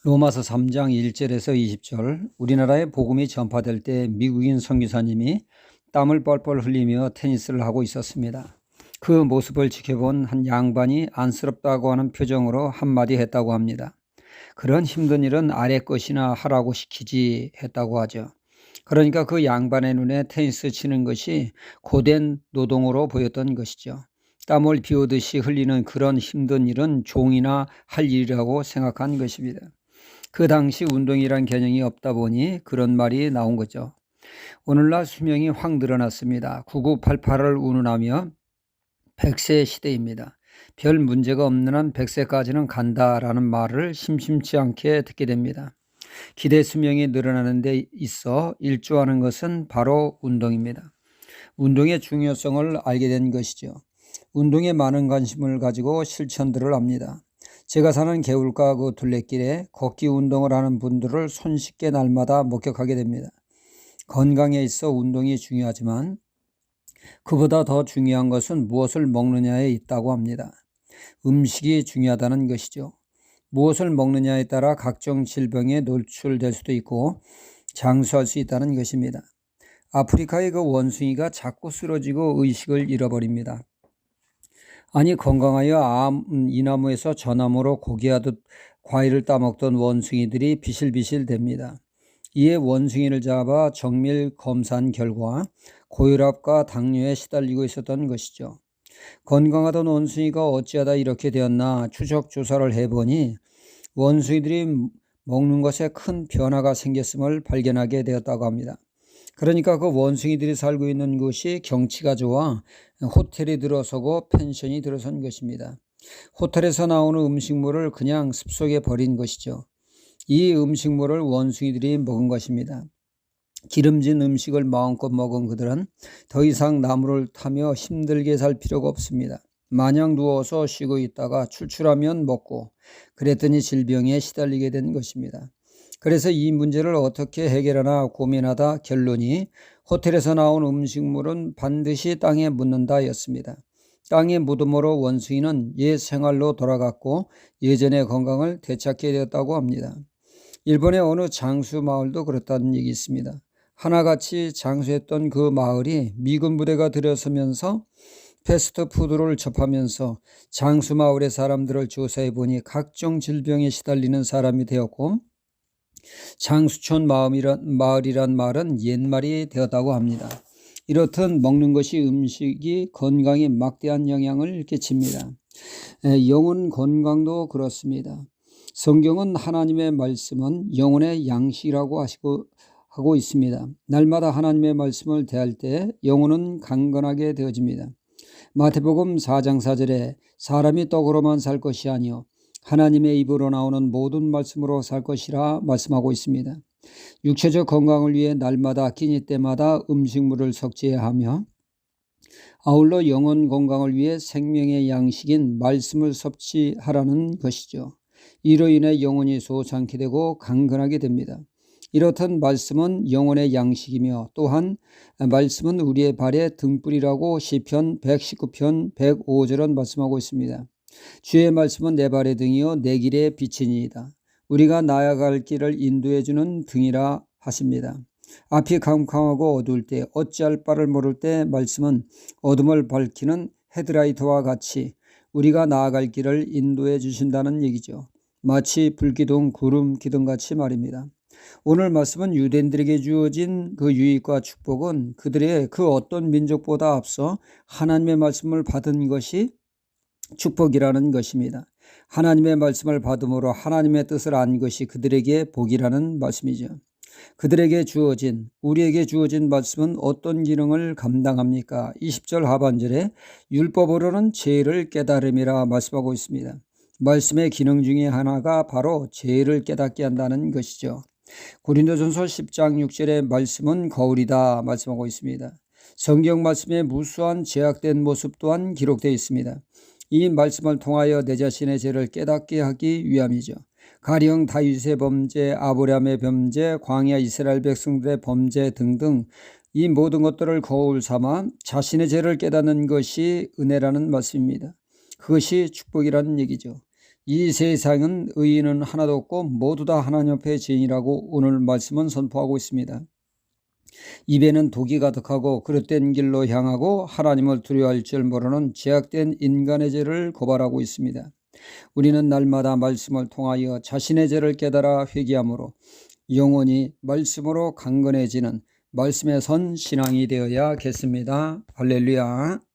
로마서 3장 1절에서 20절, 우리나라에 복음이 전파될 때 미국인 선교사님이 땀을 뻘뻘 흘리며 테니스를 하고 있었습니다. 그 모습을 지켜본 한 양반이 안쓰럽다고 하는 표정으로 한마디 했다고 합니다. 그런 힘든 일은 아래 것이나 하라고 시키지 했다고 하죠. 그러니까 그 양반의 눈에 테니스 치는 것이 고된 노동으로 보였던 것이죠. 땀을 비오듯이 흘리는 그런 힘든 일은 종이나 할 일이라고 생각한 것입니다. 그 당시 운동이란 개념이 없다 보니 그런 말이 나온 거죠. 오늘날 수명이 확 늘어났습니다. 9988을 운운하며 100세 시대입니다. 별 문제가 없는 한 100세까지는 간다라는 말을 심심치 않게 듣게 됩니다. 기대 수명이 늘어나는 데 있어 일조하는 것은 바로 운동입니다. 운동의 중요성을 알게 된 것이죠. 운동에 많은 관심을 가지고 실천들을 합니다. 제가 사는 개울가 그 둘레길에 걷기 운동을 하는 분들을 손쉽게 날마다 목격하게 됩니다. 건강에 있어 운동이 중요하지만 그보다 더 중요한 것은 무엇을 먹느냐에 있다고 합니다. 음식이 중요하다는 것이죠. 무엇을 먹느냐에 따라 각종 질병에 노출될 수도 있고 장수할 수 있다는 것입니다. 아프리카의 그 원숭이가 자꾸 쓰러지고 의식을 잃어버립니다. 아니, 건강하여 이 나무에서 저 나무로 고기하듯 과일을 따먹던 원숭이들이 비실비실 됩니다. 이에 원숭이를 잡아 정밀 검사한 결과 고혈압과 당뇨에 시달리고 있었던 것이죠. 건강하던 원숭이가 어찌하다 이렇게 되었나 추적 조사를 해보니 원숭이들이 먹는 것에 큰 변화가 생겼음을 발견하게 되었다고 합니다. 그러니까 그 원숭이들이 살고 있는 곳이 경치가 좋아 호텔이 들어서고 펜션이 들어선 것입니다. 호텔에서 나오는 음식물을 그냥 습속에 버린 것이죠. 이 음식물을 원숭이들이 먹은 것입니다. 기름진 음식을 마음껏 먹은 그들은 더 이상 나무를 타며 힘들게 살 필요가 없습니다. 마냥 누워서 쉬고 있다가 출출하면 먹고 그랬더니 질병에 시달리게 된 것입니다. 그래서 이 문제를 어떻게 해결하나 고민하다 결론이 호텔에서 나온 음식물은 반드시 땅에 묻는다였습니다. 땅에 묻음으로 원숭이는 옛 생활로 돌아갔고 예전의 건강을 되찾게 되었다고 합니다. 일본의 어느 장수 마을도 그렇다는 얘기 있습니다. 하나같이 장수했던 그 마을이 미군 부대가 들어서면서 패스트푸드를 접하면서 장수 마을의 사람들을 조사해 보니 각종 질병에 시달리는 사람이 되었고 장수촌 마을이란 말은 옛말이 되었다고 합니다. 이렇듯 먹는 것이 음식이 건강에 막대한 영향을 끼칩니다. 영혼 건강도 그렇습니다. 성경은 하나님의 말씀은 영혼의 양식이라고 하고 있습니다. 날마다 하나님의 말씀을 대할 때 영혼은 강건하게 되어집니다. 마태복음 4장 4절에 사람이 떡으로만 살 것이 아니요 하나님의 입으로 나오는 모든 말씀으로 살 것이라 말씀하고 있습니다. 육체적 건강을 위해 날마다 끼니 때마다 음식물을 섭취해야 하며 아울러 영혼 건강을 위해 생명의 양식인 말씀을 섭취하라는 것이죠. 이로 인해 영혼이 소창케 되고 강건하게 됩니다. 이렇듯 말씀은 영혼의 양식이며 또한 말씀은 우리의 발의 등불이라고 시편 119편 105절은 말씀하고 있습니다. 주의 말씀은 내 발의 등이요 내 길의 빛이니이다. 우리가 나아갈 길을 인도해주는 등이라 하십니다. 앞이 캄캄하고 어두울 때 어찌할 바를 모를 때 말씀은 어둠을 밝히는 헤드라이트와 같이 우리가 나아갈 길을 인도해 주신다는 얘기죠. 마치 불기둥 구름 기둥같이 말입니다. 오늘 말씀은 유대인들에게 주어진 그 유익과 축복은 그들의 그 어떤 민족보다 앞서 하나님의 말씀을 받은 것이 축복이라는 것입니다. 하나님의 말씀을 받음으로 하나님의 뜻을 안 것이 그들에게 복이라는 말씀이죠. 그들에게 주어진, 우리에게 주어진 말씀은 어떤 기능을 감당합니까? 20절 하반절에 율법으로는 죄를 깨달음이라 말씀하고 있습니다. 말씀의 기능 중에 하나가 바로 죄를 깨닫게 한다는 것이죠. 고린도전서 10장 6절의 말씀은 거울이다 말씀하고 있습니다. 성경 말씀에 무수한 제약된 모습 또한 기록되어 있습니다. 이 말씀을 통하여 내 자신의 죄를 깨닫게 하기 위함이죠. 가령 다윗의 범죄, 아브라함의 범죄, 광야 이스라엘 백성들의 범죄 등등 이 모든 것들을 거울 삼아 자신의 죄를 깨닫는 것이 은혜라는 말씀입니다. 그것이 축복이라는 얘기죠. 이 세상은 의인은 하나도 없고 모두 다 하나님 앞에 죄인이라고 오늘 말씀은 선포하고 있습니다. 입에는 독이 가득하고 그릇된 길로 향하고 하나님을 두려워할 줄 모르는 죄악된 인간의 죄를 고발하고 있습니다. 우리는 날마다 말씀을 통하여 자신의 죄를 깨달아 회개함으로 영원히 말씀으로 강건해지는 말씀에 선 신앙이 되어야겠습니다. 할렐루야.